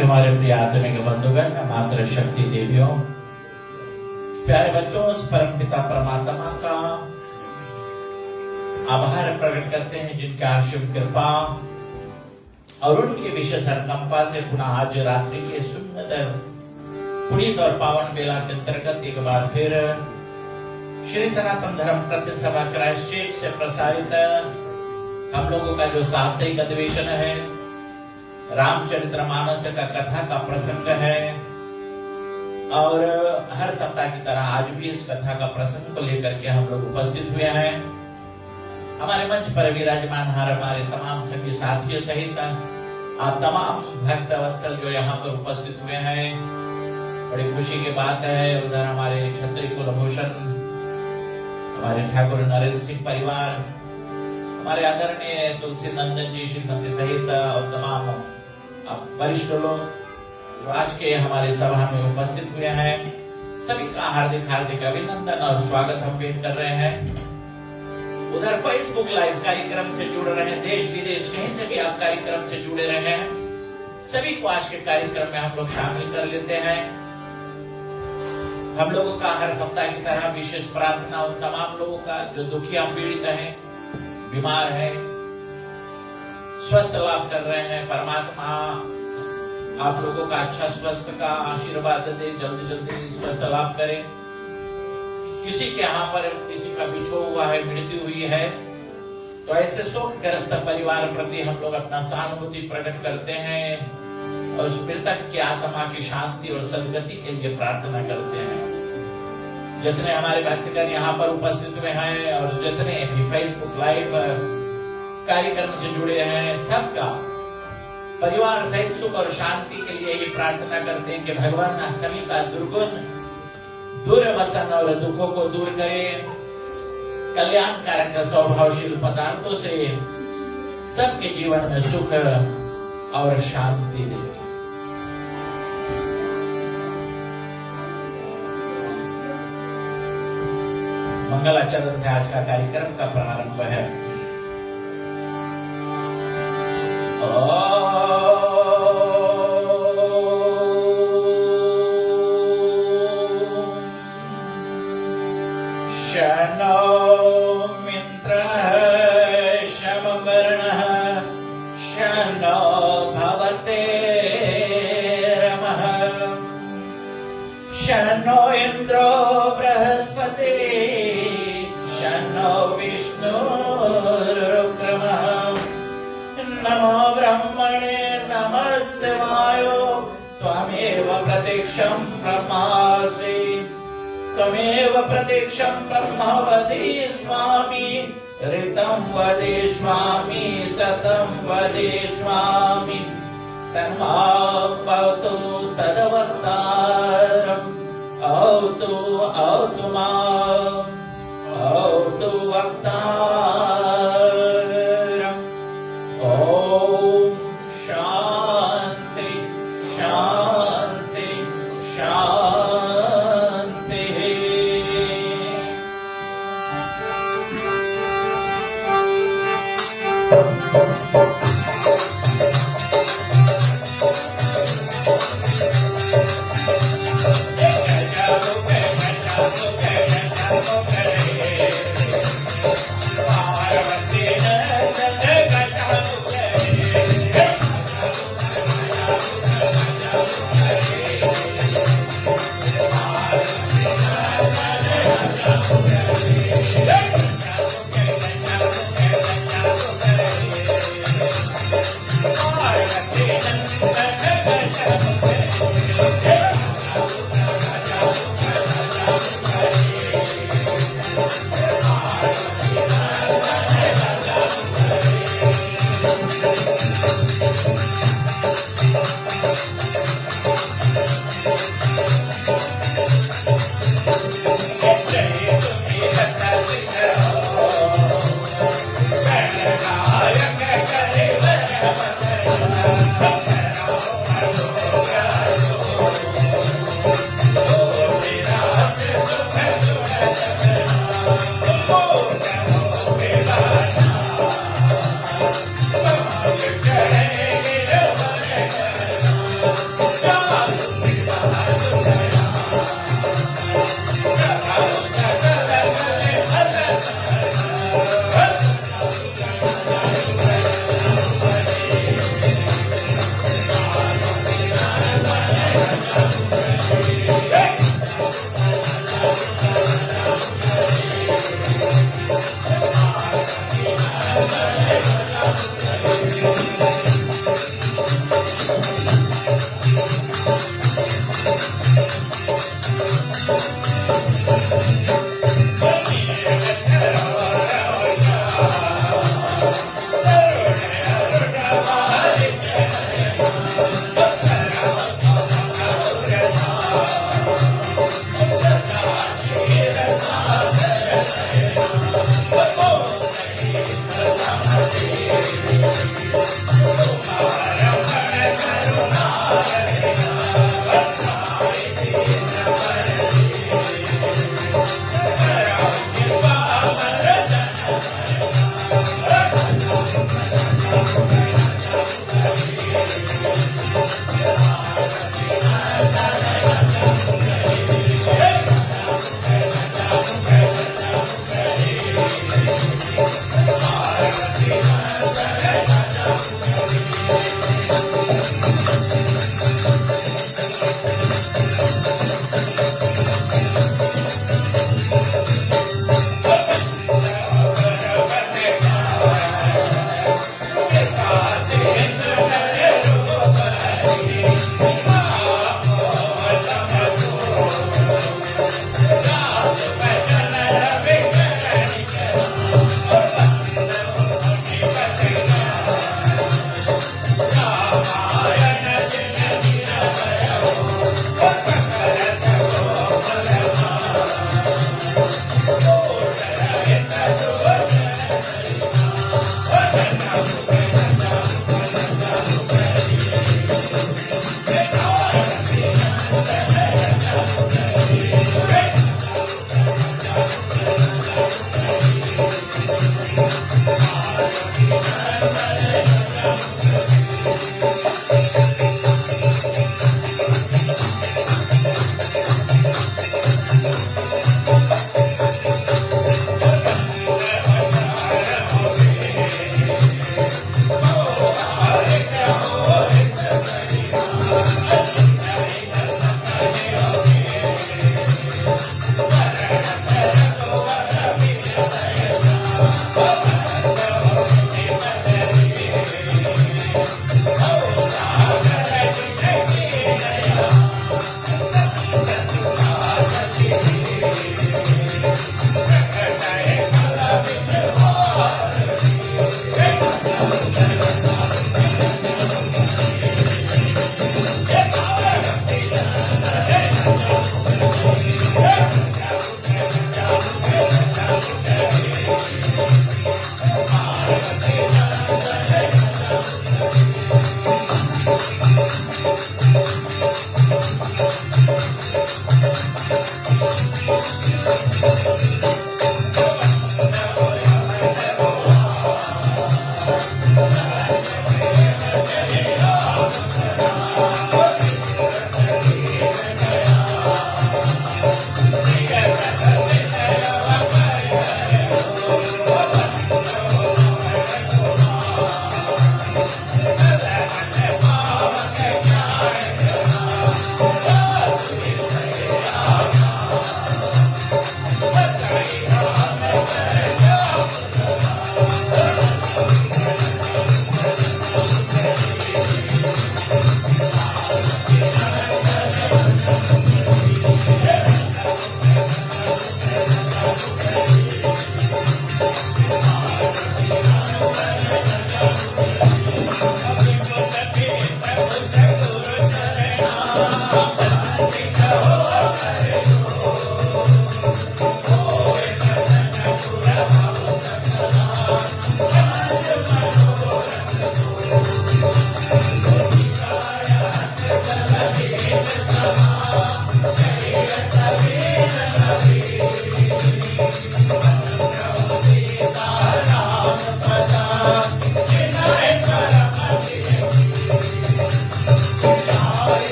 हमारे प्रिय आत्मिक बंधुगण, मातृ शक्ति देवियों, प्यारे बच्चों, उस परम पिता परमात्मा का आभार प्रकट करते हैं जिनके आशीर्व कृपा और उनकी विशेष अनुकंपा से पुनः आज रात्रि के सुंदर पुनीत और पावन बेला के अंतर्गत एक बार फिर श्री सनातन धर्म प्रत्यय सभा क्राइस्टचर्च से प्रसारित हम लोगों का जो साप्ताहिक अधिवेशन है, रामचरितमानस का कथा का प्रसंग है, और हर सप्ताह की तरह आज भी इस कथा का प्रसंग को लेकर के हम लोग उपस्थित हुए हैं। हमारे मंच पर विराजमान हमारे तमाम सभी साथियों सहित आप तमाम भक्त वत्सल जो यहाँ पर उपस्थित हुए हैं, बड़ी खुशी की बात है। उधर हमारे क्षत्रिय कुलभूषण, हमारे ठाकुर नरेंद्र सिंह परिवार, हमारे आदरणीय तुलसी नंदन जी श्रीमती सहित और तमाम वरिष्ठ लोग जो आज के हमारे सभा में उपस्थित हुए हैं, सभी का हार्दिक हार्दिक अभिनंदन और स्वागत हम पेश कर रहे हैं। उधर फेसबुक लाइव कार्यक्रम से जुड़ रहे हैं, देश विदेश कहीं से भी आप कार्यक्रम से जुड़े रहे हैं, सभी को आज के कार्यक्रम में हम लोग शामिल कर लेते हैं। हम लोगों का हर सप्ताह की तरह विशेष प्रार्थना उन तमाम लोगों का जो दुखिया पीड़ित हैं, बीमार है, स्वस्थ लाभ कर रहे हैं। परमात्मा आप लोगों का अच्छा स्वस्थ का आशीर्वाद दे, जल्दी जल्दी स्वस्थ लाभ करें। किसी के यहाँ पर किसी का बिछो हुआ है, मृत्यु हुई है, तो ऐसे शोकग्रस्त परिवार प्रति हम लोग अपना सहानुभूति प्रकट करते हैं और उस मृतक की आत्मा की शांति और सदगति के लिए प्रार्थना करते हैं। जितने हमारे भक्तगण यहाँ पर उपस्थित हुए हैं और जितने भी फेसबुक लाइव कार्यक्रम से जुड़े हैं, सबका परिवार सहित सुख और शांति के लिए ये प्रार्थना करते हैं कि भगवान सभी का दुर्गुण दुर्वसन और दुखों को दूर करे, कल्याणकारक स्वभावशील पदार्थों से सबके जीवन में सुख और शांति दे। मंगलाचरण से आज का कार्यक्रम का प्रारंभ है। शनो मित्रः शमवर्णः शनो भवते रमः शनो इन्द्रो बृहस्पति शनो विष्णुरुक्रमः नमो ब्रह्मणे नमस्ते वायो त्वमेव प्रत्यक्षं ब्रह्मासि त्वमेव प्रत्यक्षं ब्रह्म वदिष्यामि ऋतं वदिष्यामि सतं वदिष्यामि तन्मां भवतु तद्वक्तारम् औतु माम् औतु वक्तारम् ॐ शान्ति शान्ति शान्तिः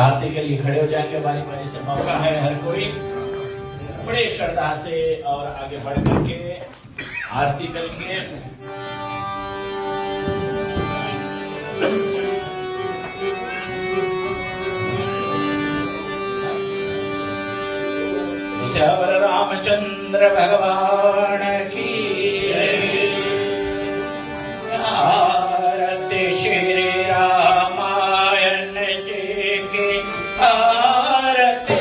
आरती के लिए खड़े हो जाएंगे। बारी बारी से मौका है, हर कोई बड़े श्रद्धा से और आगे बढ़ करके आरती करेंगे। श्यावर रामचंद्र भगवान की आरती श्री रामायण जी की आरती।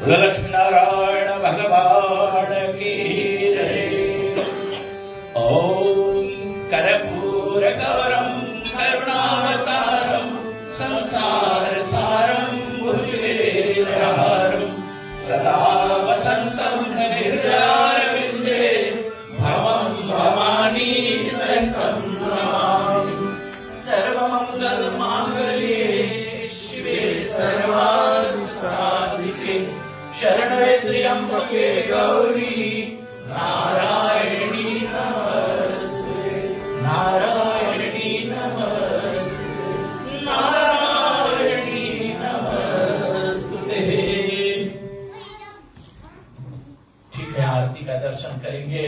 लक्ष्मी नारायण भगवान की जय। ओम कर्पूर गौरम करुणावतारम संसार सारम भुजगेन्द्रहारम सदा वसंतम निर्जारविंदे भवम भवानी संतम नमामि। सर्वमंगल मांगल्ये शिवे सर्वार्थ साधिके शरण्ये त्र्यंबके गौरी नारायणी नमस्ते। नारायणी नमस्ते। नारायणी नमस्ते। ठीक है, आरती का दर्शन करेंगे।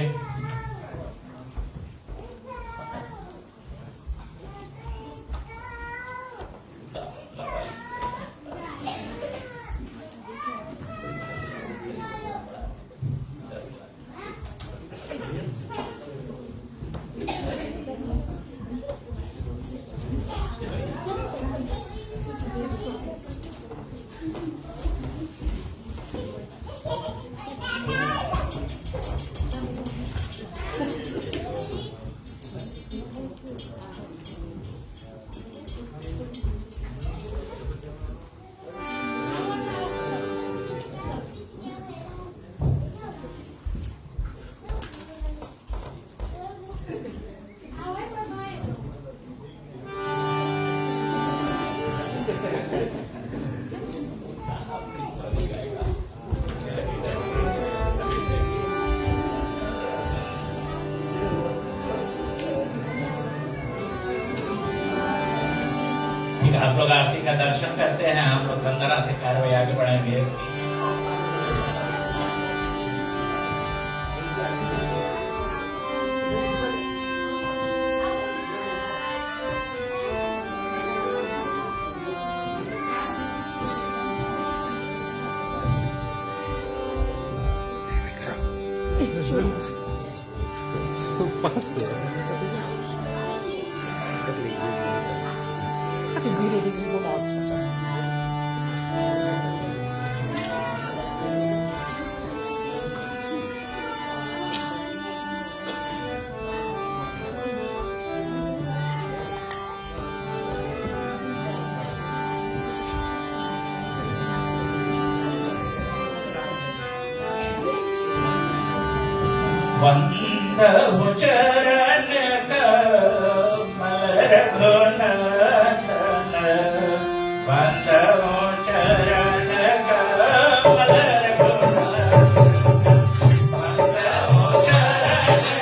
आप लोग आरती का दर्शन करते हैं, हम लोग वंदना से कार्रवाई आगे बढ़ाएंगे। वंदहु चरण कमल रघुनंदन, वंदहु चरण कमल रघुनंदन, वंदहु चरण कमल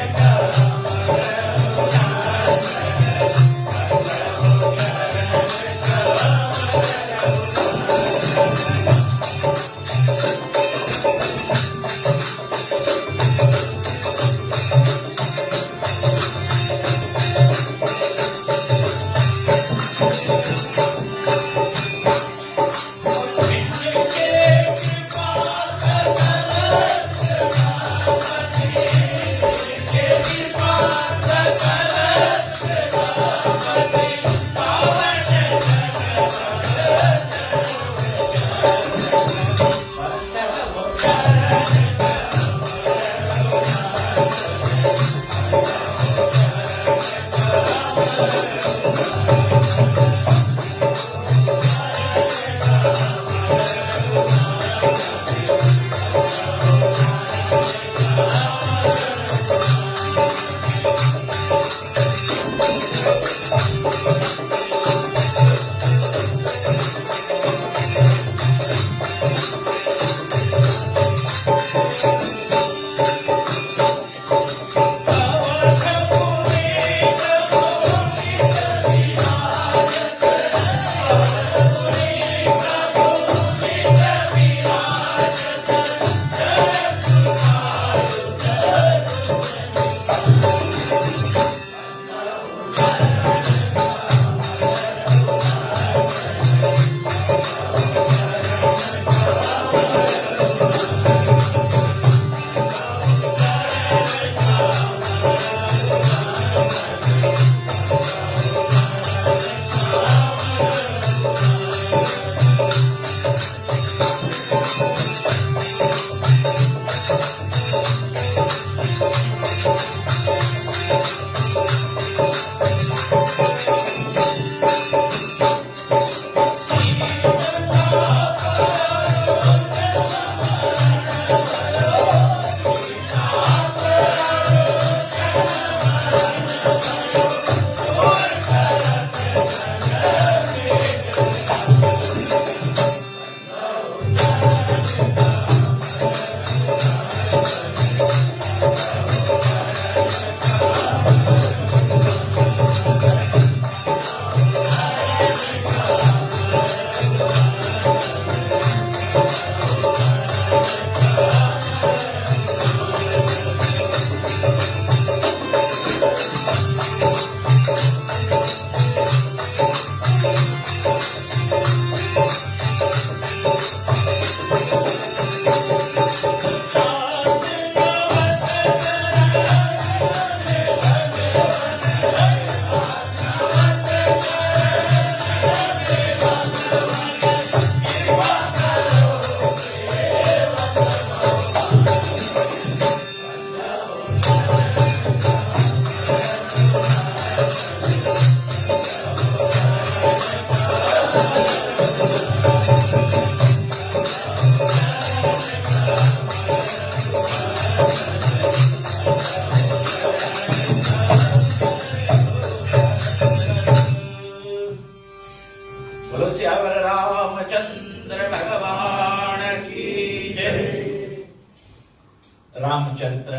रामचरित्र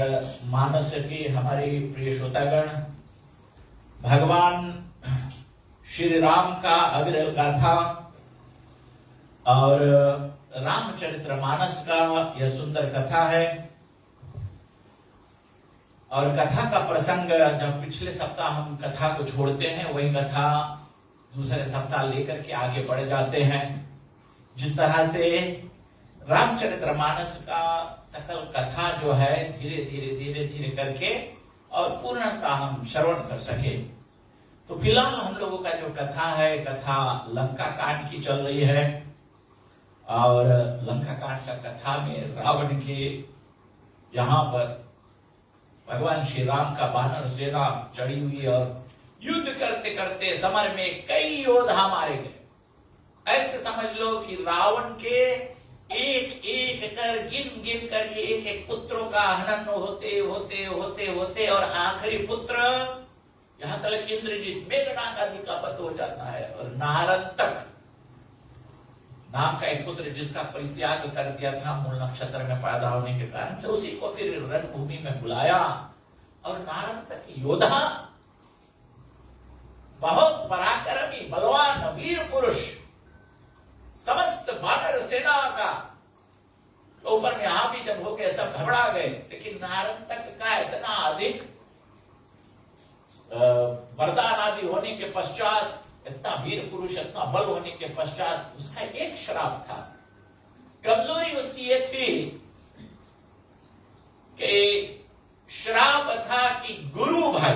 मानस की हमारी प्रिय श्रोतागण, भगवान श्री राम का अविरल गाथा और रामचरितमानस का यह सुंदर कथा है। और कथा का प्रसंग, जब पिछले सप्ताह हम कथा को छोड़ते हैं, वही कथा दूसरे सप्ताह लेकर के आगे बढ़ जाते हैं। जिस तरह से रामचरितमानस का सकल कथा जो है धीरे धीरे धीरे धीरे करके और पूर्णतः हम श्रवण कर सके। तो फिलहाल हम लोगों का जो कथा है, कथा लंका कांड की चल रही है। और लंका कांड का कथा में रावण के यहाँ पर भगवान श्री राम का वानर सेना चढ़ी हुई और युद्ध करते करते समर में कई योद्धा मारे गए। ऐसे समझ लो कि रावण के एक एक कर गिन गिन करके एक एक पुत्रों का हनन होते होते होते होते और आखिरी पुत्र यहां तक इंद्रजीत मेघनाद आदि का पत हो जाता है। और नारंतक नाम का एक पुत्र जिसका परित्याग कर दिया था मूल नक्षत्र में पैदा होने के कारण से, उसी को फिर रणभूमि में बुलाया। और नारंतक योद्धा, बहुत पराक्रमी बलवान वीर पुरुष, समस्त वानर सेना का ऊपर में हावी जब हो गए सब घबरा गए। लेकिन नारंतक का इतना अधिक वरदान आदि होने के पश्चात, इतना वीर पुरुष, इतना बल होने के पश्चात उसका एक श्राप था। कमजोरी उसकी ये थी कि श्राप था कि गुरु भाई,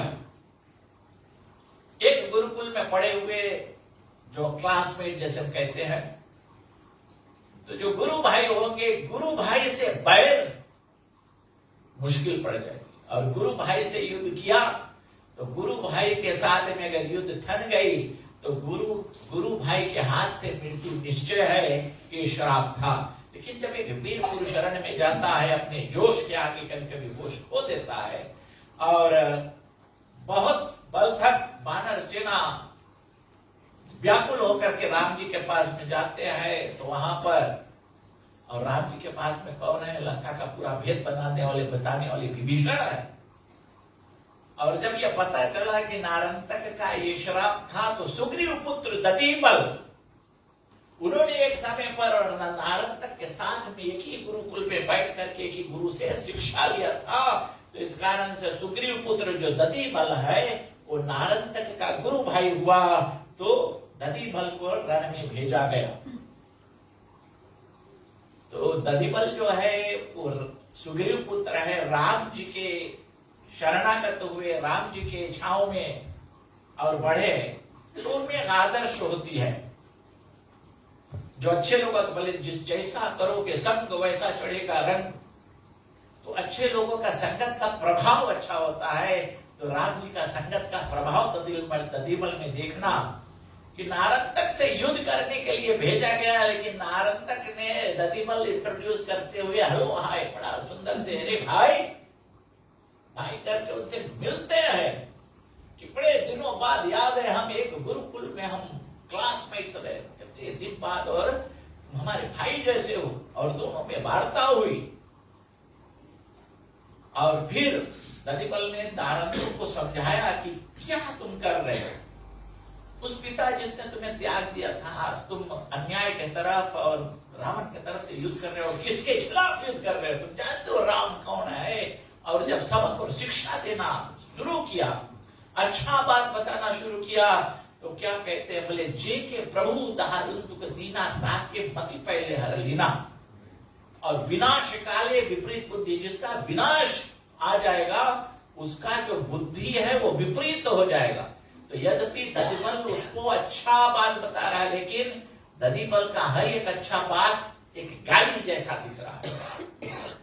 एक गुरुकुल में पढ़े हुए जो क्लासमेट जैसे हम कहते हैं, तो जो गुरु भाई होंगे, गुरु भाई से बैर मुश्किल पड़ जाएगी। और गुरु भाई से युद्ध किया तो गुरु भाई के साथ में अगर युद्ध ठन गई तो गुरु भाई के हाथ से मृत्यु निश्चय है, ये श्राप था। लेकिन जब एक वीर पुरुष रण में जाता है, अपने जोश के आगे कभी होश खो देता है और बहुत बलथक वानर सेना व्याकुल होकर के राम जी के पास में जाते हैं, तो वहां पर, और राम जी के पास में कौन है? लंका का पूरा भेद बताने वाले विभीषण है। और जब यह पता चला कि नारंतक का ये श्राप था, तो सुग्रीव पुत्र दधीबल, उन्होंने एक समय पर नारंतक के साथ में एक ही गुरुकुल में बैठ करके एक ही गुरु से शिक्षा लिया था। तो इस कारण से सुग्रीव पुत्र जो दधीबल है वो नारंतक का गुरु भाई हुआ। तो दधीबल को रण में भेजा गया। तो दधीबल जो है वो सुग्रीव पुत्र है, राम जी के शरणागत हुए, राम जी के छाव में और बढ़े, तो उनमें एक आदर्श होती है। जो अच्छे लोग बोले जिस जैसा करोगे संग वैसा चढ़ेगा रंग, तो अच्छे लोगों का संगत का प्रभाव अच्छा होता है। तो राम जी का संगत का प्रभाव दधीबल में देखना कि नारंतक से युद्ध करने के लिए भेजा गया, लेकिन नारंतक ने दधीबल इंट्रोड्यूस करते हुए हेलो हाय बड़ा सुंदर से, अरे भाई भाई करके उनसे मिलते हैं कि बड़े दिनों बाद याद है हम एक गुरुकुल में हम क्लासमेट्स रहे, दिन बाद और हमारे भाई जैसे हो, और दोनों में वार्ता हुई। और फिर दधीबल ने नारंतक को समझाया कि क्या तुम कर रहे हो, उस पिता जिसने तुम्हें त्याग दिया था, तुम अन्याय के तरफ और रावण के तरफ से युद्ध कर रहे हो, किसके खिलाफ युद्ध कर रहे हो? तुम जानते हो राम कौन है। और जब सबक और शिक्षा देना शुरू किया, अच्छा बात बताना शुरू किया, तो क्या कहते हैं? बोले जे के प्रभु दारुन तुक दीना ताके मति पहले हर लीना। और विनाश काले विपरीत बुद्धि, जिसका विनाश आ जाएगा उसका जो बुद्धि है वो विपरीत हो जाएगा। तो यद्यपि दधीबल उसको अच्छा बात बता रहा है, लेकिन दधीबल का हर एक अच्छा बात एक गाली जैसा दिख रहा है।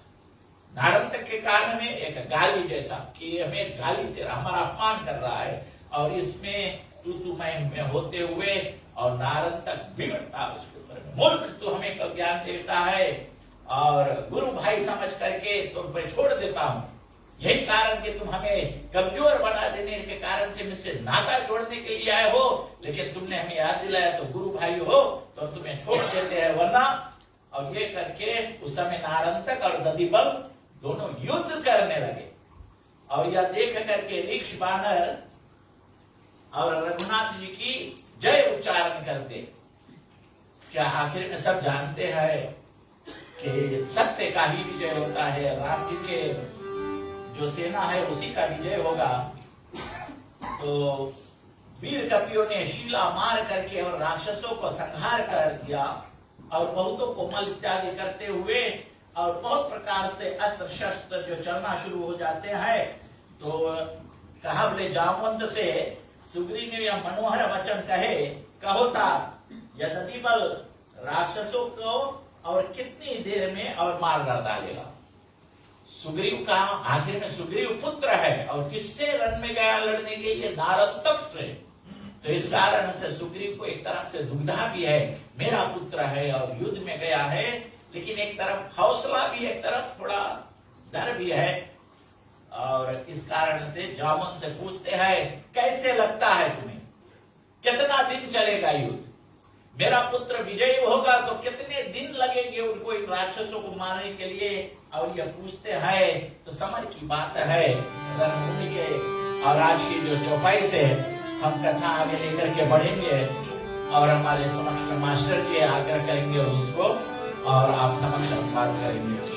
नारंतक के कारण में एक गाली जैसा कि हमें गाली दे रहा, हमारा अपमान कर रहा है। और इसमें तू मैं होते हुए और नारंतक बिगड़ता उसके ऊपर, मूर्ख तू हमें ज्ञान देता है और गुरु भाई समझ करके तुम पे छोड़ देता हूं। यही कारण कि तुम हमें कमजोर बना देने के कारण से मुझसे नाता जोड़ने के लिए आए हो, लेकिन तुमने हमें याद दिलाया तो गुरु भाई हो तो तुमने छोड़ देते हैं वरना। और ये करके उस समय नारंतक और दधीबल दोनों युद्ध करने लगे। और यह देख करके ऋक्ष वानर और रघुनाथ जी की जय उच्चारण करते। क्या आखिर में सब जानते हैं कि सत्य का ही विजय होता है, राम जी के जो सेना है उसी का विजय होगा। तो वीर कपियों ने शीला मार करके और राक्षसों को संहार कर दिया और बहुतों को मल इत्यादि करते हुए और बहुत प्रकार से अस्त्र शस्त्र जो चलना शुरू हो जाते हैं। तो कहा बोले जामवंत से सुग्रीव ने यह मनोहर वचन कहे, कहोता यदि बल राक्षसों को और कितनी देर में और मार डालेगा। सुग्रीव का आखिर में सुग्रीव पुत्र है और किससे रण में गया लड़ने के लिए, नारद तक से। तो इस कारण से सुग्रीव को एक तरफ से दुविधा भी है, मेरा पुत्र है और युद्ध में गया है, लेकिन एक तरफ हौसला भी है, एक तरफ थोड़ा डर भी है। और इस कारण से जामुन से पूछते हैं कैसे लगता है तुम्हें, कितना दिन चलेगा युद्ध, मेरा पुत्र विजयी होगा तो कितने दिन लगेंगे उनको इन राक्षसों को मारने के लिए। और ये पूछते हैं तो समझ की बात है। रणभूमि के और आज की जो चौपाई से हम कथा आगे लेकर के बढ़ेंगे और हमारे समक्ष मास्टर जी आग्रह करेंगे उसको और आप समक्ष बात करेंगे।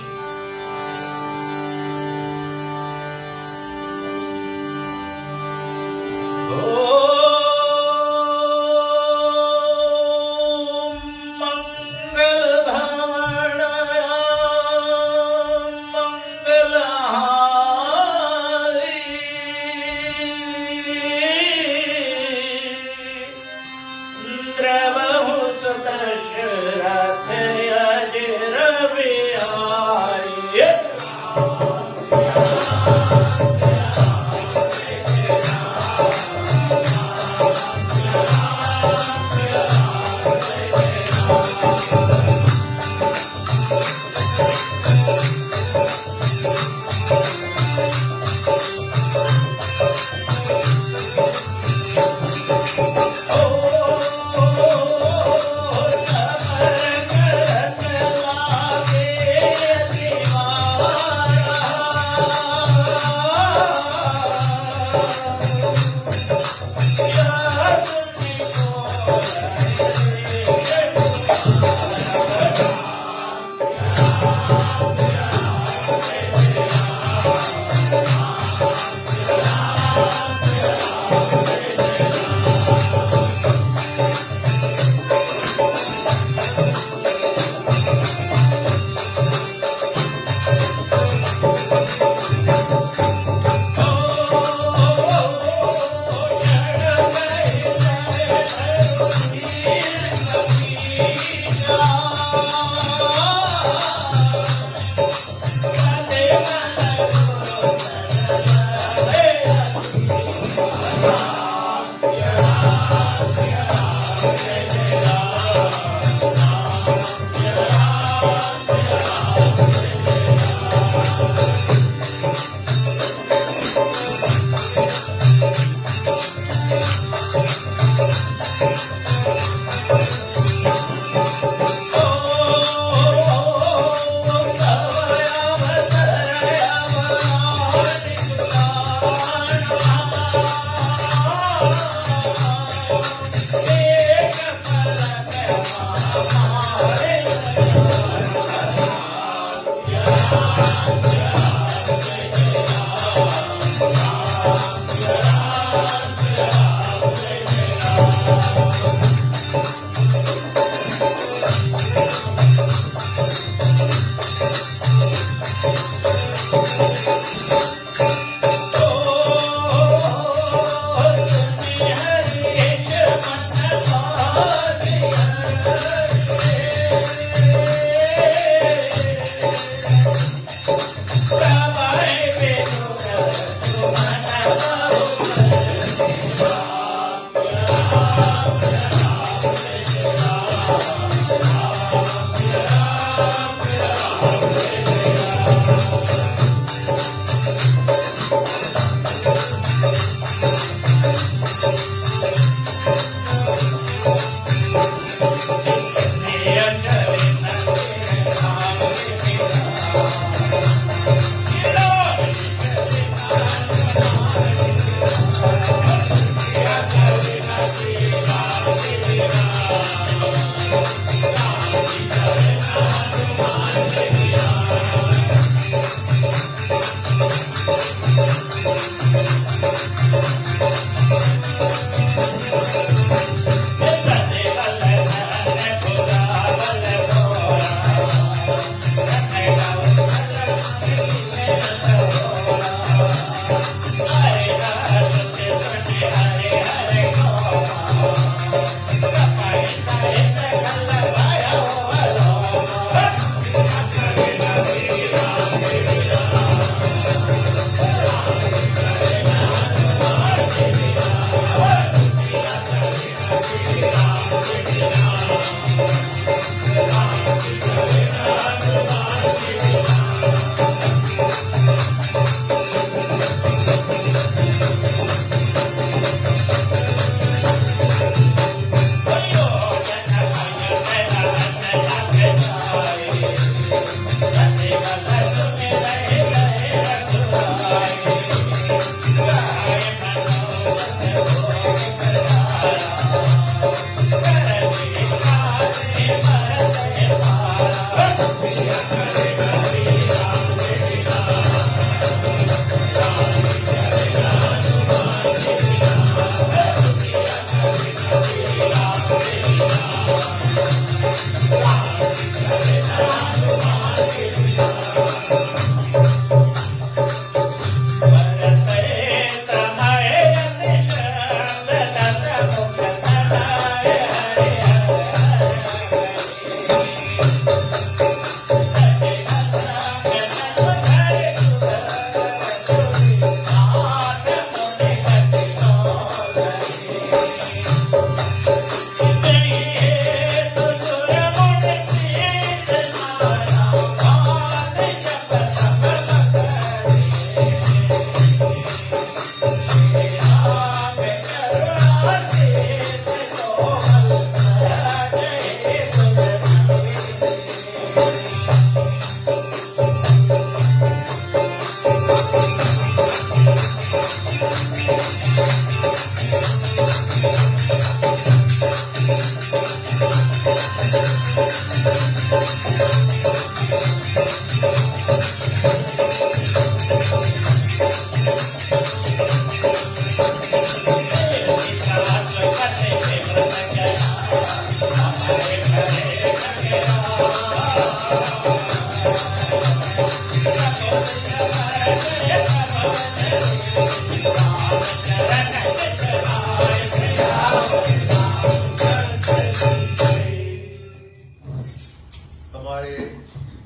हमारे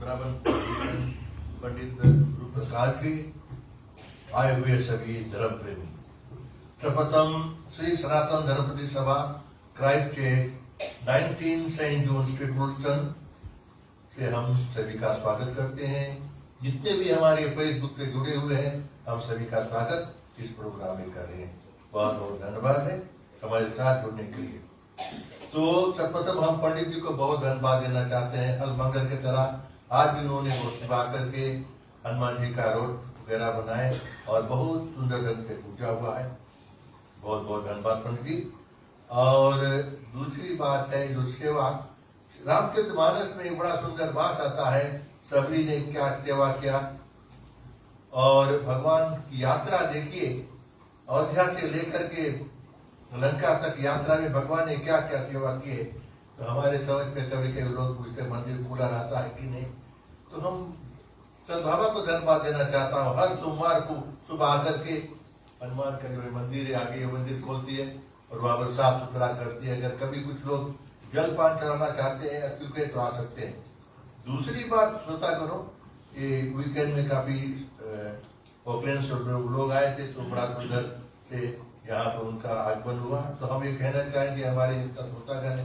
ब्राह्मण पंडित गुरु प्रसाद के आए हुए सभी धर्म प्रेमी, सर्वप्रथम श्री सनातन धर्मपति सभा क्राइस्ट के 19 सेंट जॉन स्ट्रीट वुलस्टन से हम सभी का स्वागत करते हैं। जितने भी हमारे फेसबुक से जुड़े हुए हैं, हम सभी का स्वागत इस प्रोग्राम में कर रहे हैं। बहुत बहुत धन्यवाद है हमारे साथ जुड़ने के लिए। तो सर्वप्रथम हम पंडित जी को बहुत धन्यवाद देना चाहते हैं। हर मंगल की तरह आज भी उन्होंने सेवा करके हनुमान जी का रोड वगैरह बनाए और बहुत सुंदर ढंग से पूजा हुआ है। बहुत बहुत धन्यवाद पंडित जी। और दूसरी बात है जो सेवा, रामचरित मानस में एक बड़ा सुंदर बात आता है, सबरी ने क्या सेवा किया और भगवान की यात्रा देखिए, अयोध्या से लेकर के लंका तक यात्रा में भगवान ने क्या क्या सेवा की है। तो हमारे समझ में कभी कभी लोग पूछते मंदिर खुला रहता है कि नहीं, तो हम सद्भावा को धन्यवाद देना चाहता हूँ। हर सोमवार को सुबह आकर के हनुमान का जो मंदिर है आगे मंदिर खोलती है और वहां पर साफ सुथरा करती है। अगर कभी कुछ लोग जलपान चढ़ाना चाहते हैं क्योंकि तो आ सकते हैं। दूसरी बात सोचा करो, ये वीकेंड में काफी ओकलैंड से लोग आए थे, तो बड़ा सुंदर से यहाँ पर उनका आगमन हुआ। तो हम ये कहना चाहेंगे हमारे श्रोतागण,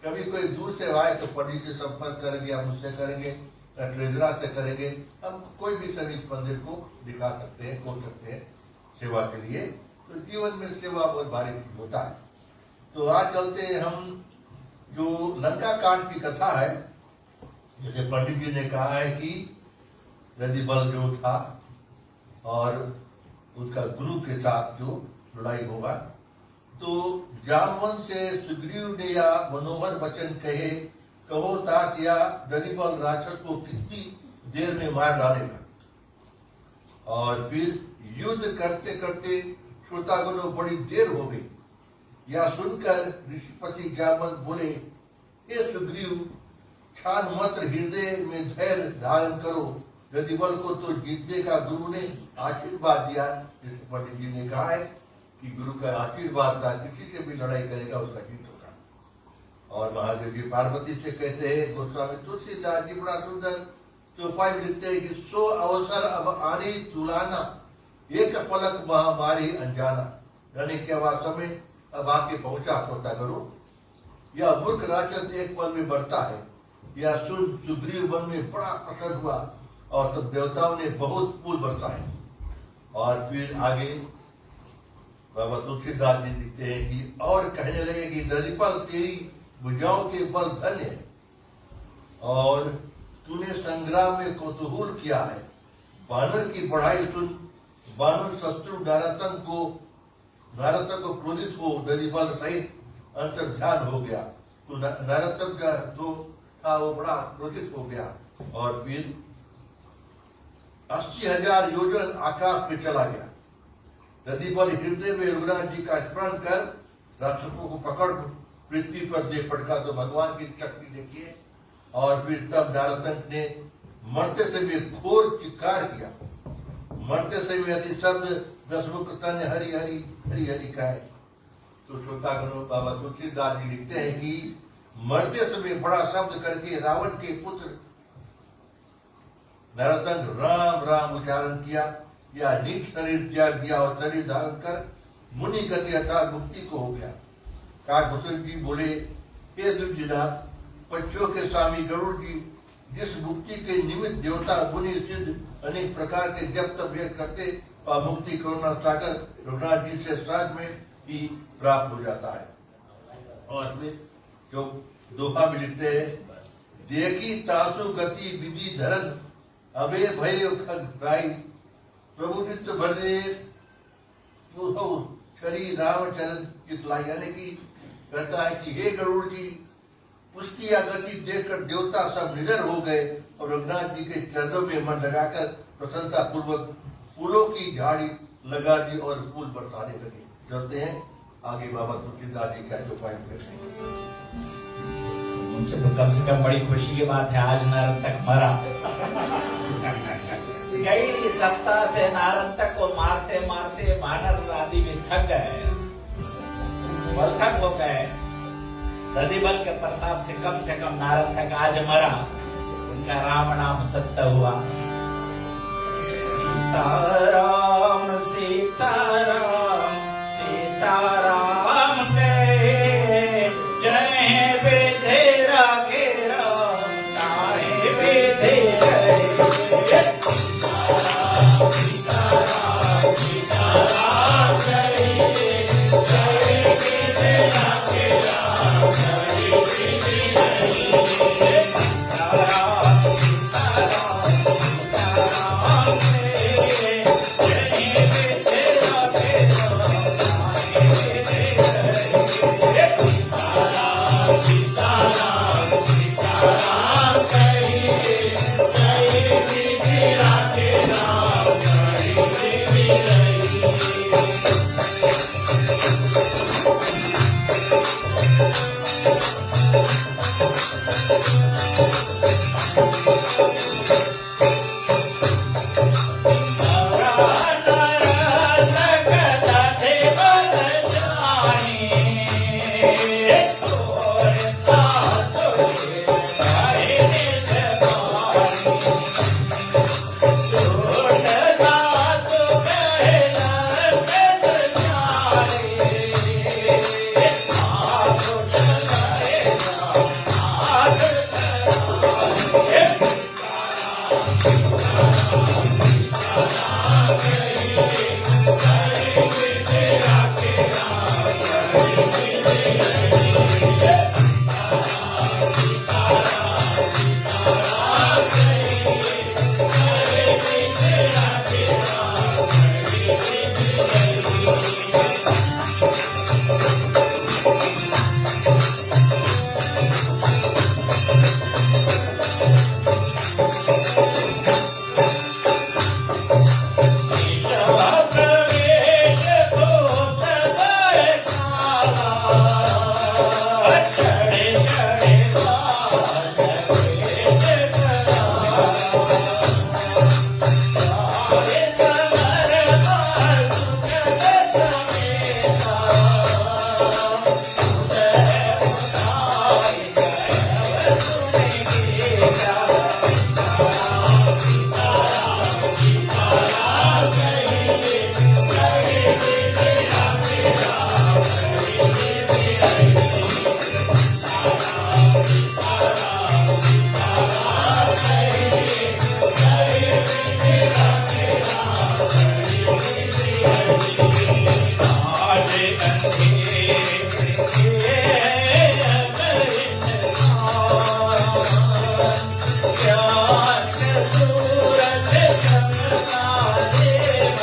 कभी कोई दूर से आए तो पंडित से संपर्क करेंगे, हम उससे करेंगे, ट्रेजरा से करेंगे, हम कोई भी सभी इस मंदिर को दिखा सकते हैं, खोल सकते हैं सेवा के लिए। तो जीवन में सेवा बहुत भारी होता है। तो आज चलते हैं हम जो लंका कांड की कथा है, जैसे पंडित जी ने कहा है कि यदि बल जो था और उनका गुरु के साथ जो लड़ाई होगा, तो जामवन से सुग्रीव ने या मनोहर वचन कहे, कहो तात या दरिबल राक्षस को कितनी देर में मार डालेगा। और फिर युद्ध करते करते श्रोतागणों बड़ी देर हो गई। या सुनकर ऋषिपति जामवन बोले, हे सुग्रीव, क्षान मात्र हृदय में धैर्य धारण करो, दरिबल को तो जीतने का गुरु ने आशीर्वाद दिया। जैसे पंडित जी ने कहा है कि गुरु का आशीर्वाद था, किसी से भी लड़ाई करेगा उसका जीत होगा। और महादेव जी पार्वती से कहते हैं, गोस्वामी तुलसीदास जी बड़ा सुंदर चौपाई लिखते हैं कि सो अवसर अब आनी तुलाना, एक पलक महामारी अनजाना। यानी क्या वास्तव में अब आके पहुंचा होता करो। यह मूर्ख राक्षस एक पल में बढ़ता है। यह सुन सुग्रीव वन में बड़ा प्रसन्न हुआ और तब देवताओं ने बहुत फूल बरसाए। और फिर आगे बाबा तुलसीदास जी लिखते हैं कि और कहने लगे कि दरिपल तेरी भुजाओं के बल धन्य है और तूने संग्राम में कौतूहल किया है। बानर की बढ़ाई सुन, बानर शत्रु नारतंग को क्रोधित हो दरिपल सहित अंतर ध्यान हो गया। तो नारतंग का जो था वो बड़ा क्रोधित हो गया और फिर 80,000 योजन आकाश में चला गया। दरिबल हृदय में रघुनाथ जी का स्मरण कर राक्षसों को पकड़ पृथ्वी पर दे पड़का। तो भगवान की शक्ति देखिए। और फिर तब नारतंग ने मरते समय घोर चित्कार किया। मरते समय यदि शब्द दसमुख तन्य हरि हरि हरि हरि का है। तो श्रोतागणों बाबा तुलसीदास जी लिखते हैं कि मरते समय बड़ा शब्द करके रावण के पुत्र नारतंग राम राम उच्चारण किया या नीच शरीर त्याग दिया और शरीर धारण कर मुनि गति अर्थात मुक्ति को हो गया। काकभूषण जी बोले, हे दुर्जनाथ, पक्षियों के स्वामी गरुड़ जी जिस मुक्ति के निमित्त देवता मुनि सिद्ध अनेक प्रकार के जब तब व्यक्त करते वह मुक्ति करुणा सागर रघुनाथ जी से सहज में ही प्राप्त हो जाता है। और वे जो दोहा में लिखते हैं, देखी तासु गति विधि धरन अबे भय खगराई, प्रभु नित्य भरे शरीर रामचरण चितलाई। यानी कि कहता है कि हे गरुड़ जी, उसकी यह गति देखकर देवता सब निडर हो गए और रघुनाथ जी के चरणों में मन लगाकर प्रसन्नता पूर्वक फूलों की झाड़ी लगा दी और फूल बरसाने लगे। चलते हैं आगे बाबा तुलसीदास जी का जो पॉइंट करते हैं। उनसे तो कम से कम बड़ी खुशी की बात है, आज नारंतक मरा। कई सप्ताह से नारंतक को मारते मारते वानर आदि भी थक गए, बलथक हो गए। दधिबल के प्रताप से कम नारंतक आज मरा, उनका राम नाम सत्य हुआ। सीताराम सीताराम सीताराम कहे, जय विधि राखे राम, तारे विधि रहे। सीताराम सीताराम सीताराम कहे, जय विधि राखे राम, तारे विधि रहे। सीताराम सीताराम सीताराम कहे, जय विधि राखे राम, तारे विधि रहे। सीताराम सीताराम सीताराम कहे, जय विधि राखे राम, तारे विधि रहे। सूरज चंद्रमा देव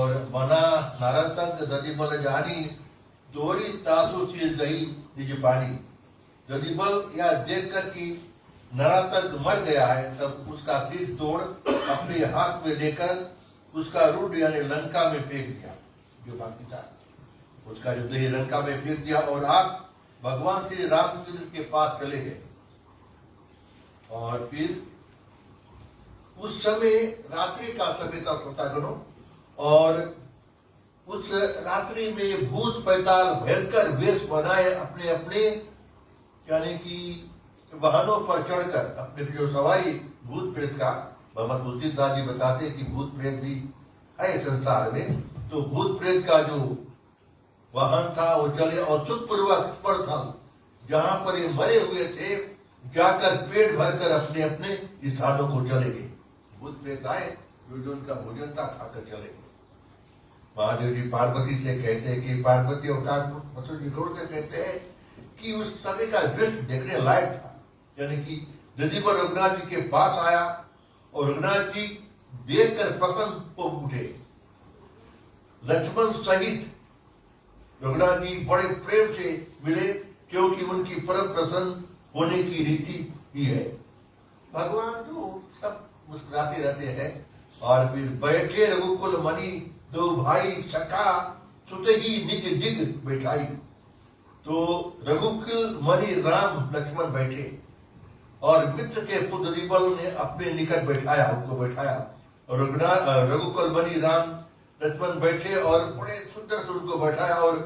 और मना नरतंग ददिबल जानी दोरी तासु सी गई निज पानी। ददिबल या देखकर कि नरातंग मर गया है तब उसका सिर तोड़ अपने हाथ में लेकर उसका रूढ़ यानी लंका में फेंक दिया। जो बाकी था उसका जो देह लंका में फेंक दिया और आप भगवान श्री रामचंद्र के पास चले गए। और फिर उस समय रात्रि का समय था श्रोतागणों, और उस रात्रि में भूत पैताल भयंकर वेश बनाए अपने अपने यानी कि वाहनों पर चढ़कर अपने जो सवारी भूत प्रेत का, बाबा तुलसीदास जी बताते हैं कि भूत प्रेत भी है संसार में। तो भूत प्रेत का जो वाहन था वो चले और सुखपूर्वक स्थल जहां पर ये मरे हुए थे जाकर पेट भरकर अपने अपने स्थानों को चले गए। भूत प्रेत आए जो उनका भोजन था खाकर चले गए। महादेव जी पार्वती से कहते हैं कि पार्वती और काक जी जोड़कर कहते हैं कि उस समय का दृश्य देखने लायक था। यानी कि ददीबल रघुनाथ जी के पास आया और रघुनाथ जी देखकर प्रसन्न हो उठे। लक्ष्मण सहित रघुनाथ जी बड़े प्रेम से मिले क्योंकि उनकी परम प्रसन्न होने की रीति ही है। भगवान जो सब मुस्कुराते रहते हैं। और फिर बैठे रघुकुल मणि दो भाई सखा सुते ही निज दिग बैठाई। तो रघुकुल मणि राम लक्ष्मण बैठे और मित्र के पुत्र ददीबल ने अपने निकट बैठाया, उनको बैठाया और रघुकुल मणि राम लक्ष्मण बैठे और बड़े सुंदर से उनको बैठाया। और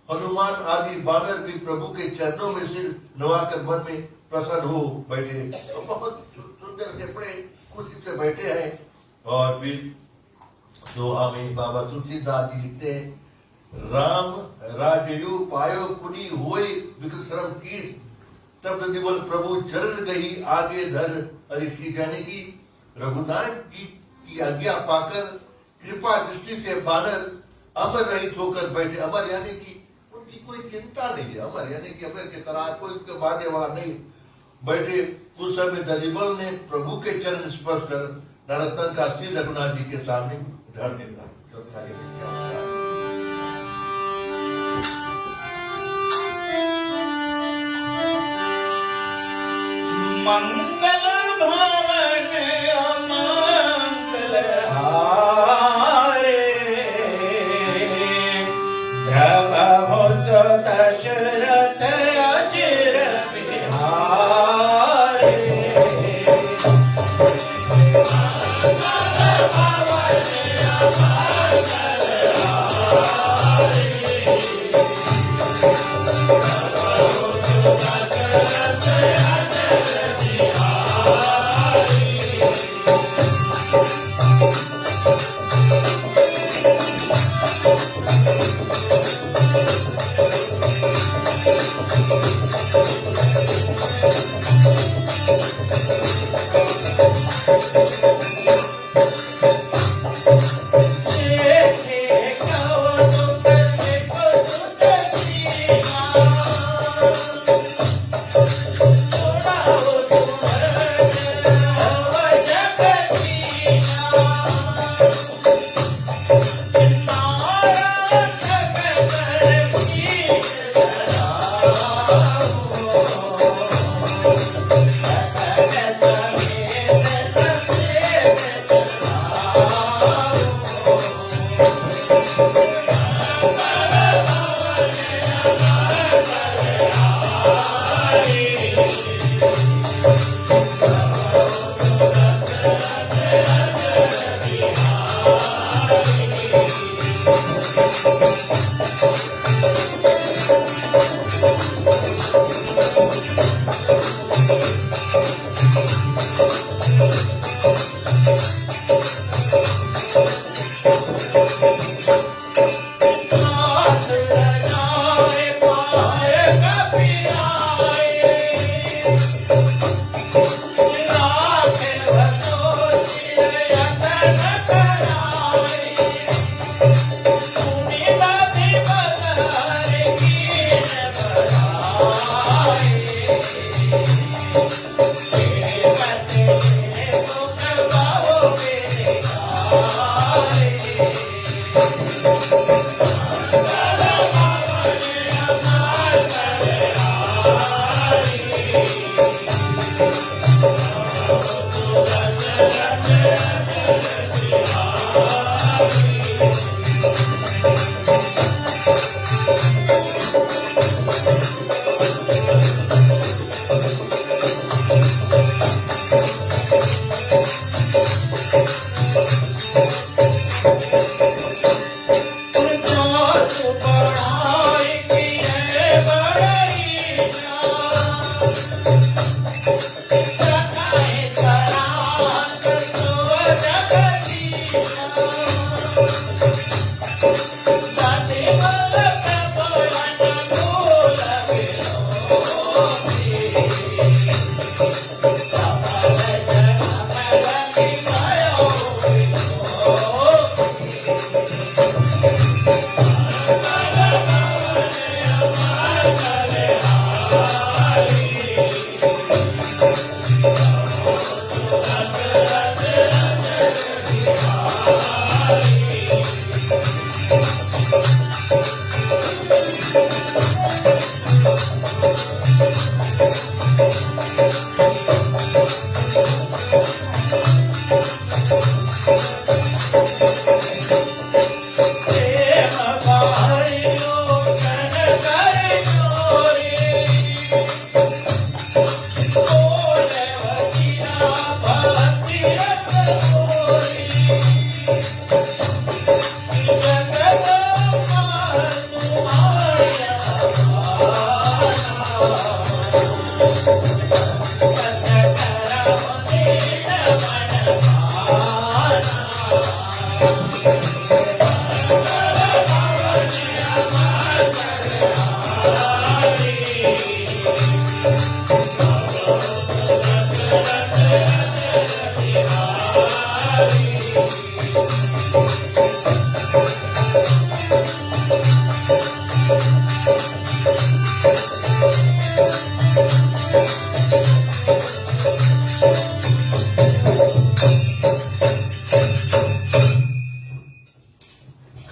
हनुमान आदि बानर भी प्रभु के चरणों में सिर नवाकर मन में प्रसन्न हो बैठे। तो बहुत सुंदर से बड़े खुशी से बैठे हैं। और फिर दोहा में बाबा तुलसीदास जी लिखते हैं, राम राजयु पायो पुनि होए विकल श्रम की, तब ददीबल प्रभु चरण गई आगे धर अरिषि। यानी कि रघुनाथ जी की आज्ञा पाकर कृपा दृष्टि से बानर अमर रहित होकर बैठे। अमर यानी कि उनकी कोई चिंता नहीं है, अमर यानी कि अमर के तरह कोई उसके बाधे वाला नहीं बैठे। उस समय ददीबल ने प्रभु के चरण स्पर्श कर नरोत्तम का सिर रघुनाथ जी के सामने धर देता। मंगल भवन अमंगल हारे, प्रभु सुत दशरथ अचिर बिहारे। मंगल भवन अमंगल हारे,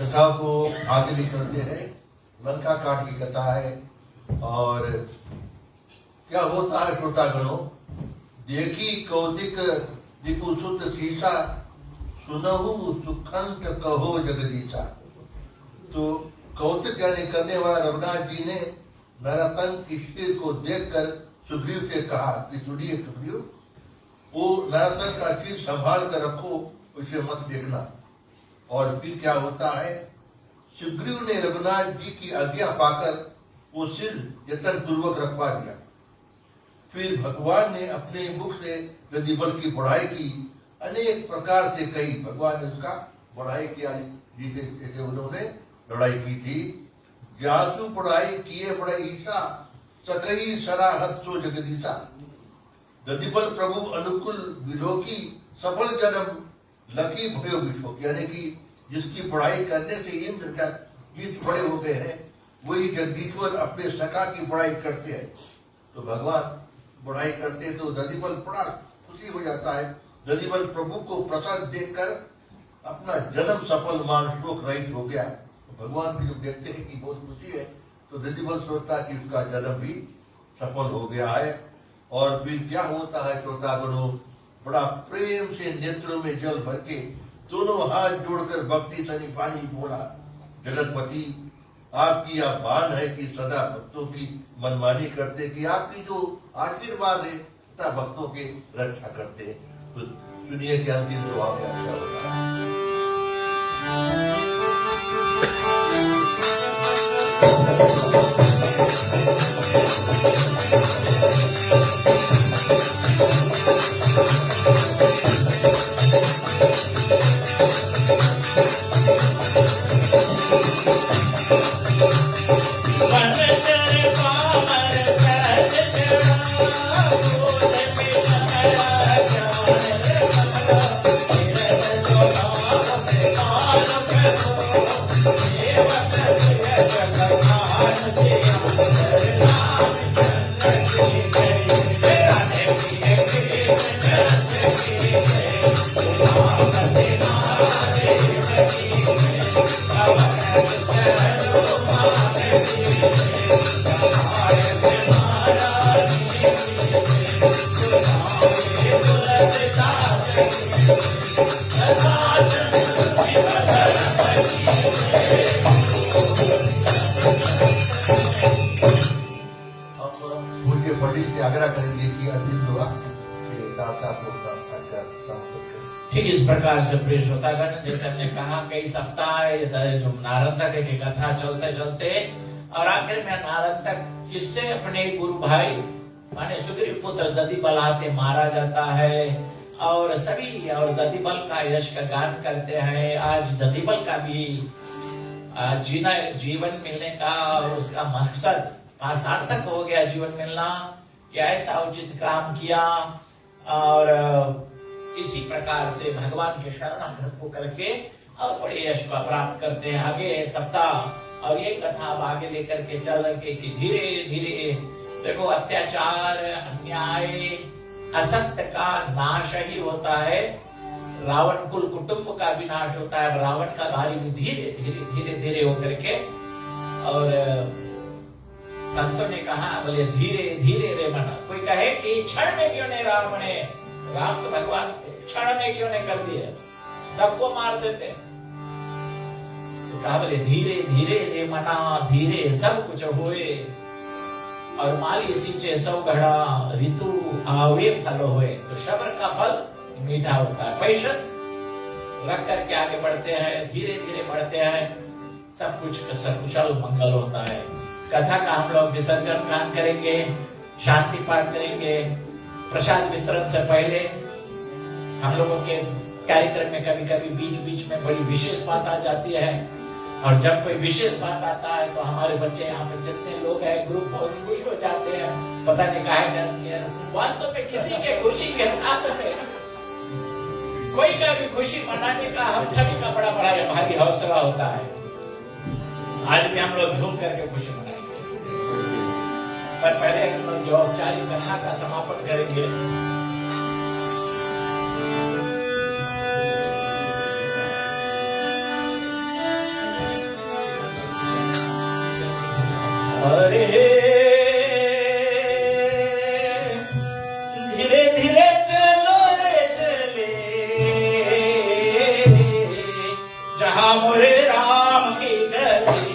कथा को आगे निकलते हैं। लंका कांड की कथा है। और क्या होता है श्रोतागणों, देखी कौतिक दिपुसुत सीसा, सुनहु सुखंत कहो जगदीशा। तो कौतिक यानी करने वाला रघुनाथ जी ने नरातन की शीर को देखकर सुग्रीव से कहा कि सुनिए सुग्रीव, वो नरातन का चीज संभाल कर रखो, उसे मत देखना। और फिर क्या होता है, सुग्रीव ने रघुनाथ जी की आज्ञा पाकर वो सिर यत्न पूर्वक रखवा दिया। फिर भगवान ने अपने मुख से दधिबल की बढ़ाई की, अनेक प्रकार से कई भगवान ने उसका बढ़ाई किया, जिसे उन्होंने लड़ाई की थी। जासु पढ़ाई किए बड़े ईसा, सकई सराहत सो जगदीशा। दधिबल प्रभु अनुकूल विलोकी, सफल जन्म लकी भयो विशोक। यानी कि जिसकी पढ़ाई करने से इंद्र का जीत बड़े हो गए हैं, वही जगदीश्वर अपने सखा की पढ़ाई करते हैं। तो भगवान पढ़ाई करते तो दधिबल बड़ा खुशी हो जाता है। दधिबल प्रभु को प्रसन्न देखकर अपना जन्म सफल मान शोक रहित हो गया। तो भगवान भी जब देखते हैं कि बहुत खुशी है, तो दधिबल सोचता कि उसका जन्म भी सफल हो गया है। और फिर क्या होता है श्रोतागणों, बड़ा प्रेम से नेत्रों में जल भर के दोनों हाथ जोड़कर भक्ति सनी पानी बोला, जगतपति आपकी यह बान है कि सदा भक्तों की मनमानी करते, कि आपकी जो आशीर्वाद है सदा भक्तों के रक्षा करते हैं। तो सुनिए कि अंतिम तो आप क्या होता है। ठीक इस प्रकार से प्रिय श्रोतागण, जैसे हमने कहा कई सप्ताह जो नारद की कथा चलते चलते और आखिर में नारद किससे अपने गुरु भाई माने सुग्रीव पुत्र दधिबल आते मारा जाता है। और सभी और दधिबल का यश का गान करते हैं। आज दधिबल का भी जीवन मिलने का और उसका मकसद सार्थक हो गया, जीवन मिलना, क्या ऐसा उचित काम किया। और इसी प्रकार से भगवान के शरणागत को करके और बड़े यश को प्राप्त करते हैं। आगे सप्ताह और ये कथा अब आगे लेकर के चल रहे कि धीरे धीरे देखो अत्याचार, अन्याय, असत्य का नाश ही होता है। रावण कुल कुटुंब का विनाश होता है। रावण का भारी भी धीरे धीरे धीरे धीरे होकर के। और संतों ने कहा बोले धीरे धीरे रे मना। कोई कहे कि क्षण में क्यों नहीं राम ने, राम तो भगवान क्षण में क्यों नहीं कर दिए, सबको मार देते। तो कहा बोले धीरे धीरे रे मना, धीरे सब कुछ होए। और माली सींचे सौ घड़ा, ऋतु आवे फल होए। तो सब्र का फल मीठा होता है। पेशेंस रख करके आगे बढ़ते हैं, धीरे धीरे बढ़ते हैं, सब कुछ सकुशल मंगल होता है। कथा का हम लोग विसर्जन गान करेंगे, शांति पाठ करेंगे। प्रसाद वितरण से पहले हम लोगों के कार्यक्रम में कभी कभी बीच बीच में बड़ी विशेष बात आ जाती है। और जब कोई विशेष बात आता है तो हमारे बच्चे यहाँ पर जितने लोग हैं ग्रुप बहुत खुश हो जाते हैं। पता नहीं काहे वास्तव में किसी के खुशी के साथ में कोई का भी खुशी मनाने का हम सभी का बड़ा बड़ा भारी हौसला होता है। आज भी हम लोग झूम करके खुशी मनाएंगे, पर पहले हम लोग जो औपचारिक कथा का समापन करेंगे। अरे धीरे धीरे चलो रे चले, जहां मोरे राम की गली।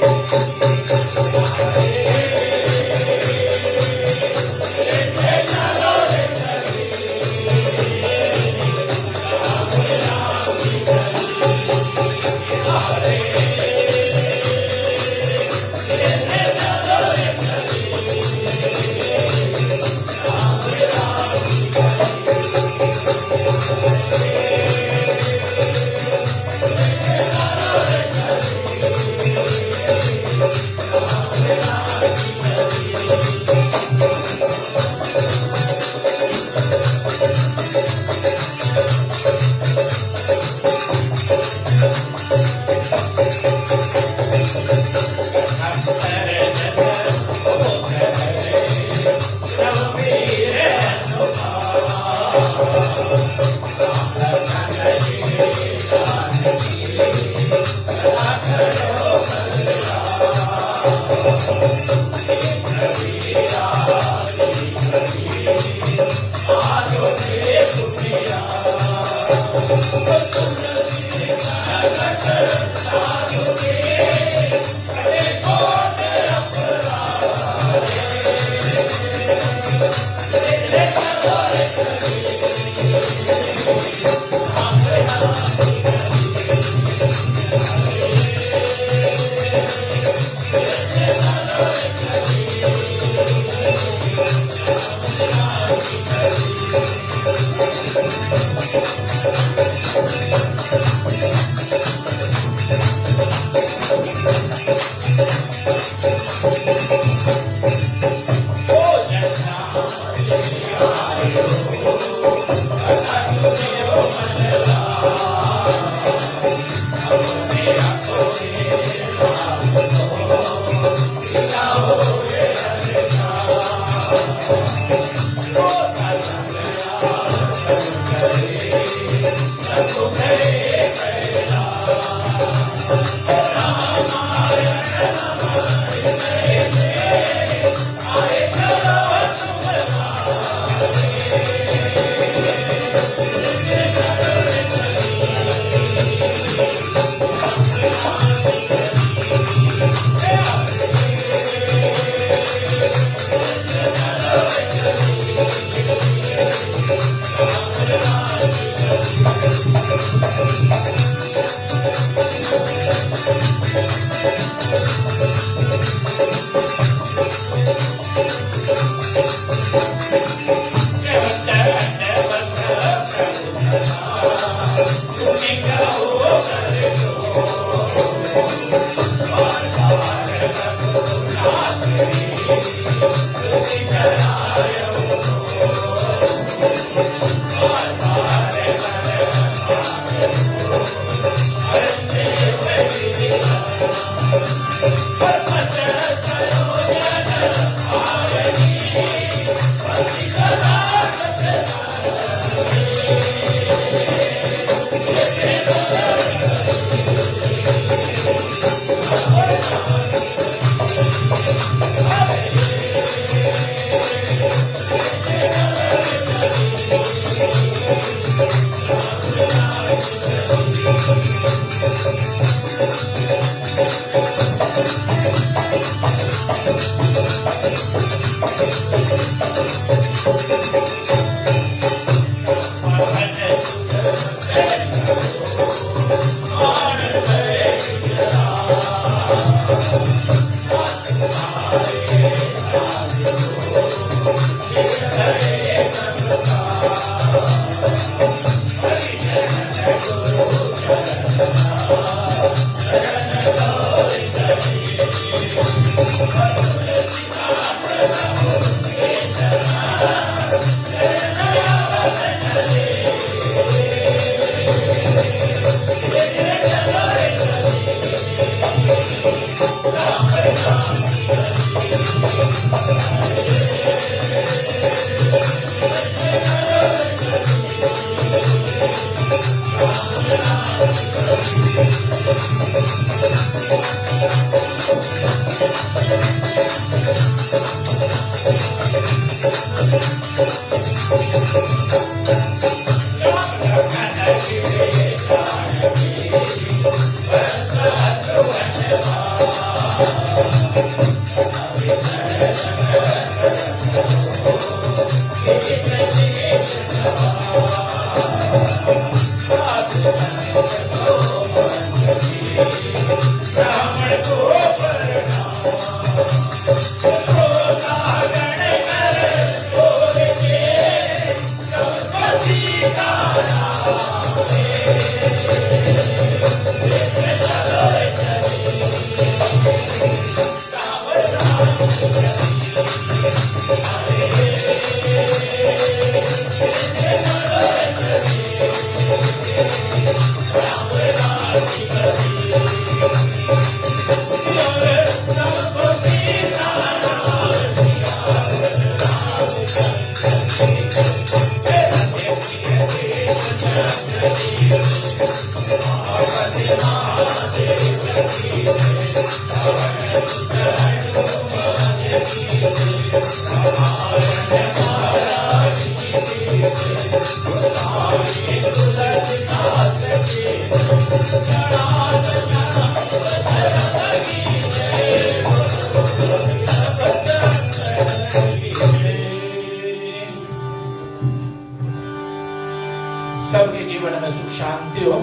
सबके जीवन में सुख शांति हो।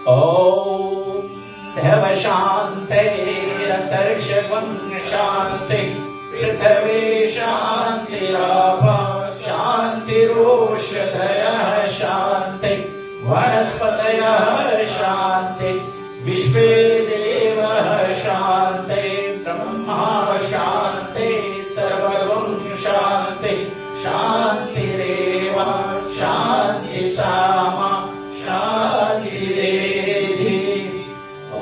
ओम देव शांतिरन्तरिक्षं शांति पृथ्वी शांतिरापः शांतिरोषधयः शांति वनस्पतयः शांति विश्वे देवः शांति ब्रह्मा शांति सर्वं शांति शांतिरेव शांति सामा शांतिरेधि।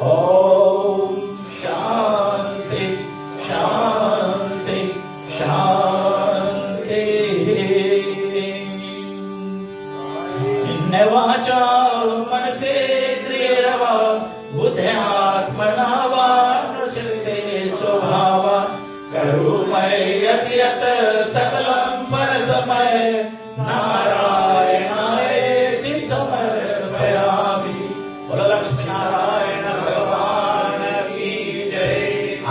ओम शांति शांति शांति। वाचा मनसेन्द्रियैर्वा बुद्ध्यात्मना वा अनुसृते स्वभावा करोमि यत् यत् सकलं परस्मै नारायणायेति समर्पयामि। बोलो लक्ष्मी नारायण भगवान की जय।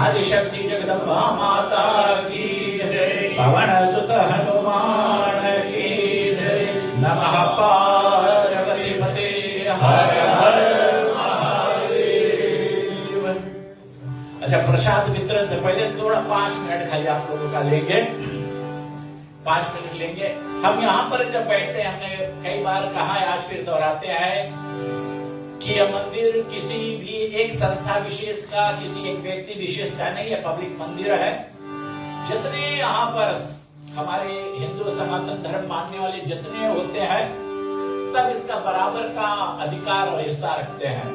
आदिशक्ति जगदम्बा माता की जय। पवन सुत हनुमान की जय। नमः पार्वती पते हर हर महादेव। अच्छा, प्रसाद वितरण से पहले थोड़ा 5 मिनट खाली आप लोगों का लेंगे, 5 मिनट लेंगे। हम यहाँ पर जब बैठते हैं, हमने कई बार कहा है, आज फिर दोहराते हैं कि यह मंदिर किसी भी एक संस्था विशेष का, किसी एक व्यक्ति विशेष का नहीं है, पब्लिक मंदिर है। जितने यहाँ पर हमारे हिंदू सनातन धर्म मानने वाले जितने होते हैं, सब इसका बराबर का अधिकार और हिस्सा रखते हैं।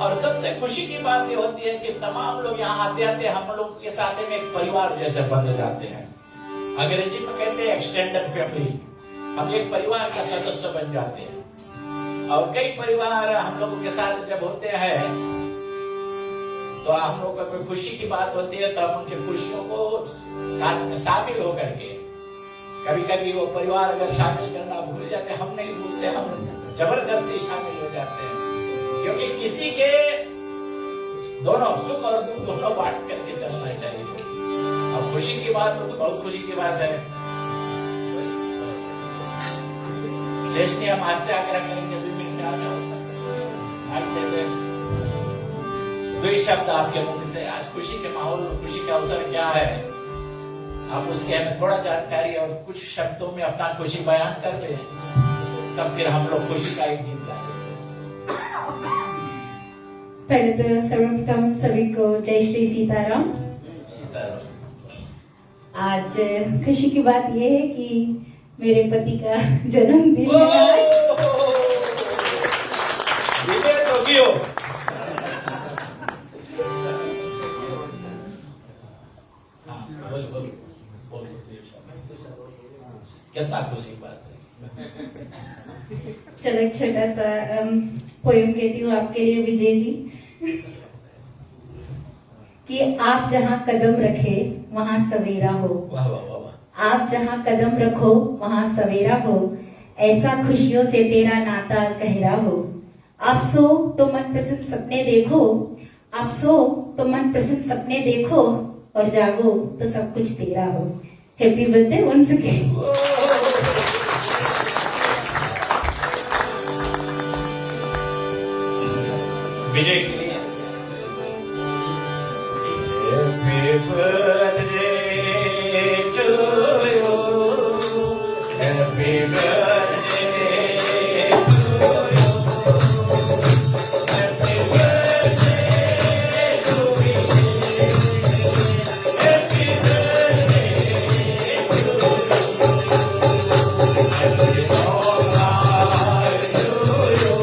और सबसे खुशी की बात ये होती है कि तमाम लोग यहाँ आते आते हम लोग के साथ में एक परिवार जैसे बन जाते हैं। अंग्रेजी में कहते हैं एक्सटेंडेड फैमिली। हम एक परिवार का सदस्य बन जाते हैं। और कई परिवार हम लोगों के साथ जब होते हैं तो हम लोग को कोई खुशी की बात होती है तो हम उनकी खुशियों को साथ में शामिल होकर के, कभी कभी वो परिवार अगर शामिल करना भूल जाते, हम नहीं भूलते, हम जबरदस्ती शामिल हो जाते हैं। क्योंकि किसी के दोनों सुख और दुख दोनों बांट करके चलना चाहिए। अब खुशी की बात हो तो बहुत खुशी की बात है। शेषनी हम आपसे आग्रह करेंगे 2 मिनट में आ जाओ। दो शब्द आपके मुख से, आज खुशी के माहौल में खुशी का अवसर क्या है, आप उसके हमें थोड़ा जानकारी और कुछ शब्दों में अपना खुशी बयान कर दें, तब फिर हम लोग खुशी का एक गीत गाएंगे। पहले तो सर्वप्रथम सभी को जय श्री सीताराम। सीताराम। आज खुशी की बात यह है कि मेरे पति का जन्मदिन है। कितना खुशी बात है। चलो एक छोटा सा पोयम कहती हूँ आपके लिए विजय जी, कि आप जहाँ कदम रखे वहाँ सवेरा हो। वाह वाह वाह। आप जहाँ कदम रखो वहाँ सवेरा हो, ऐसा खुशियों से तेरा नाता गहरा हो। आप सो तो मन प्रसन्न सपने देखो, आप सो तो मन प्रसन्न सपने देखो, और जागो तो सब कुछ तेरा हो। Happy birthday once again. Vijay के लिए happy birthday to you, happy birthday to you, happy birthday to Vijay, happy birthday to you, happy long life to you.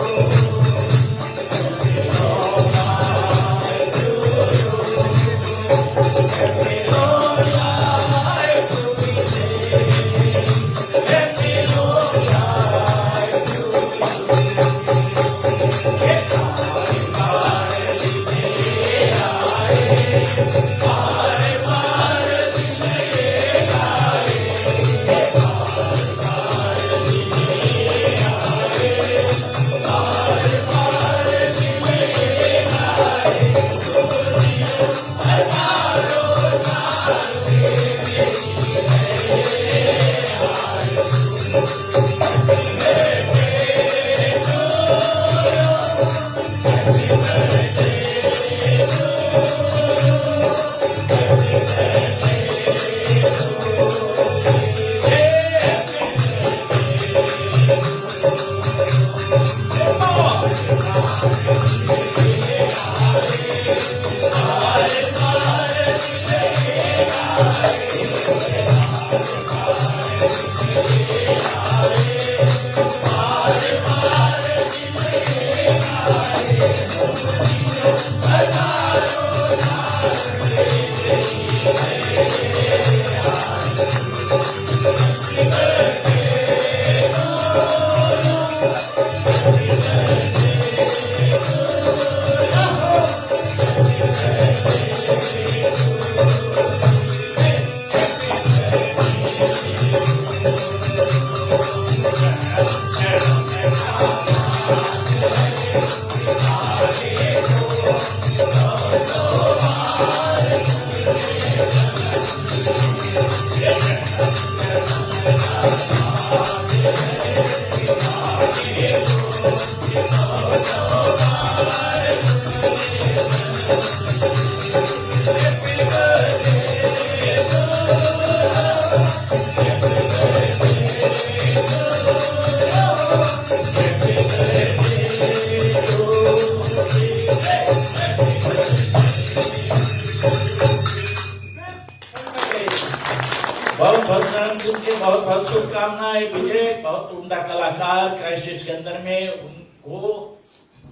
बहुत बहुत जन्मदिन की बहुत बहुत शुभकामनाएं विजय। बहुत उम्दा कलाकार क्राइस्ट चर्च के अंदर में उनको,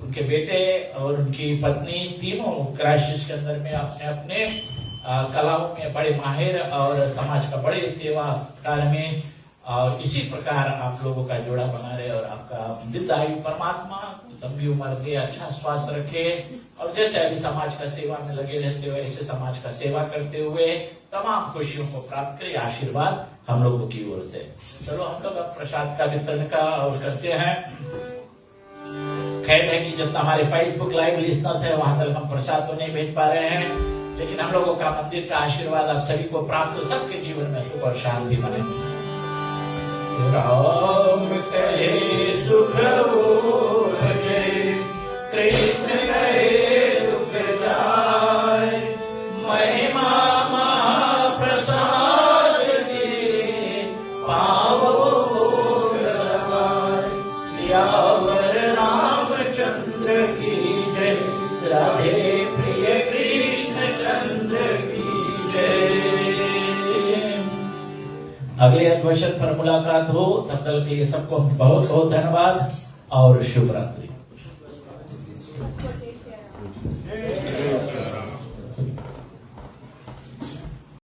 उनके बेटे और उनकी पत्नी तीनों क्राइस्ट चर्च के अंदर में अपने अपने कलाओं में बड़े माहिर और समाज का बड़े सेवा कार्य में, और इसी प्रकार आप लोगों का जोड़ा बना रहे और आपका दीर्घायु परमात्मा लंबी उम्र दे, अच्छा स्वास्थ्य रखे, और जैसे अभी समाज का सेवा में लगे रहते हुए ऐसे समाज का सेवा करते हुए तमाम खुशियों को प्राप्त करे, आशीर्वाद हम लोगों की ओर से। चलो हम लोग अब प्रसाद का वितरण का और करते हैं। खैर है कि जितना हमारे फेसबुक लाइव लिस्टर्स है वहां तक हम प्रसाद तो नहीं भेज पा रहे हैं, लेकिन हम लोगों का मंदिर का आशीर्वाद आप सभी को प्राप्त हो, सबके जीवन में सुख और शांति बने। राम कहे सुख भजे, कृष्ण कहे दुख जाय, महिमा महाप्रसाद की पावो भोग लगाय। सियावर रामचंद्र की जय, राधे प्रिय कृष्ण चंद्र की जय। अगले अधिवेशन पर मुलाकात हो, तब तक के लिए सबको बहुत बहुत धन्यवाद और शुभ रात्रि।